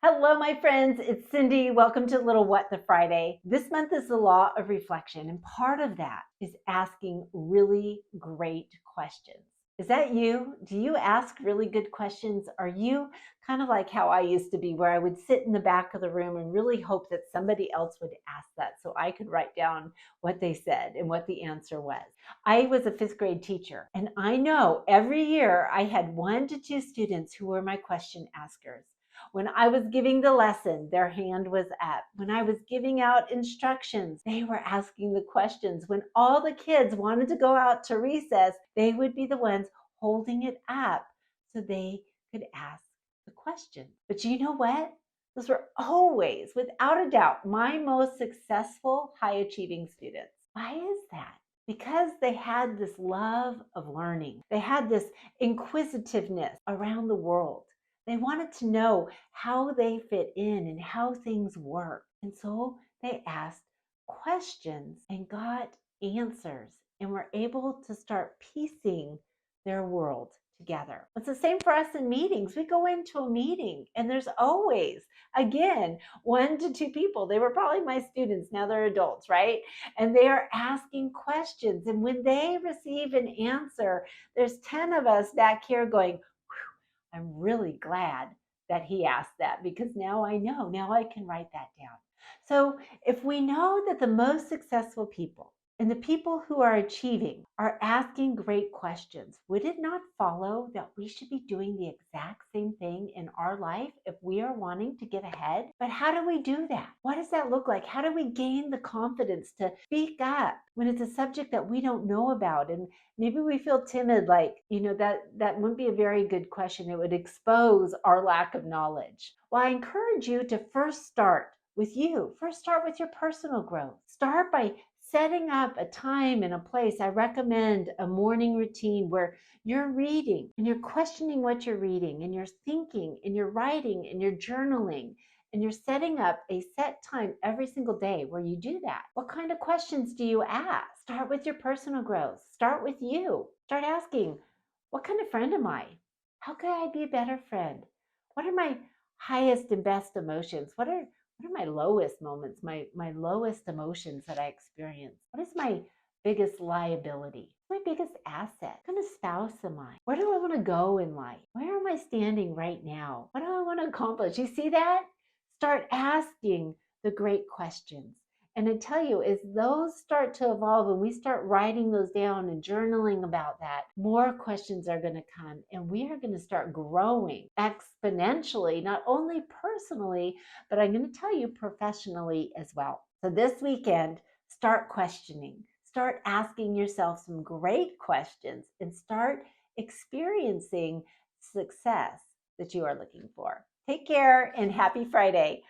Hello, my friends. It's Cindy. Welcome to Little What the Friday. This month is the law of reflection, and part of that is asking really great questions. Is that you? Do you ask really good questions? Are you kind of like how I used to be, where I would sit in the back of the room and really hope that somebody else would ask that so I could write down what they said and what the answer was? I was a fifth grade teacher, and I know every year I had 1 to 2 students who were my question askers. When I was giving the lesson, their hand was up. When I was giving out instructions, they were asking the questions. When all the kids wanted to go out to recess, they would be the ones holding it up so they could ask the question. But you know what? Those were always, without a doubt, my most successful high achieving students. Why is that? Because they had this love of learning. They had this inquisitiveness around the world. They wanted to know how they fit in and how things work. And so they asked questions and got answers and were able to start piecing their world together. It's the same for us in meetings. We go into a meeting and there's always, again, 1 to 2 people. They were probably my students. Now they're adults, right? And they are asking questions. And when they receive an answer, there's 10 of us back here going, I'm really glad that he asked that because now I know, now I can write that down. So if we know that the most successful people and the people who are achieving are asking great questions, would it not follow that we should be doing the exact same thing in our life if we are wanting to get ahead? But how do we do that? What does that look like? How do we gain the confidence to speak up when it's a subject that we don't know about? And maybe we feel timid, like, that wouldn't be a very good question. It would expose our lack of knowledge. Well, I encourage you to first start with you. First, start with your personal growth. Start by setting up a time and a place. I recommend a morning routine where you're reading and you're questioning what you're reading and you're thinking and you're writing and you're journaling and you're setting up a set time every single day where you do that. What kind of questions do you ask? Start with your personal growth. Start with you. Start asking, what kind of friend am I? How can I be a better friend? What are my highest and best emotions? What are my lowest moments, my lowest emotions that I experience? What is my biggest liability? My biggest asset? What kind of spouse am I? Where do I want to go in life? Where am I standing right now? What do I want to accomplish? You see that? Start asking the great questions. And I tell you, as those start to evolve and we start writing those down and journaling about that, more questions are going to come and we are going to start growing exponentially, not only personally, but I'm going to tell you professionally as well. So this weekend, start questioning, start asking yourself some great questions and start experiencing success that you are looking for. Take care and happy Friday.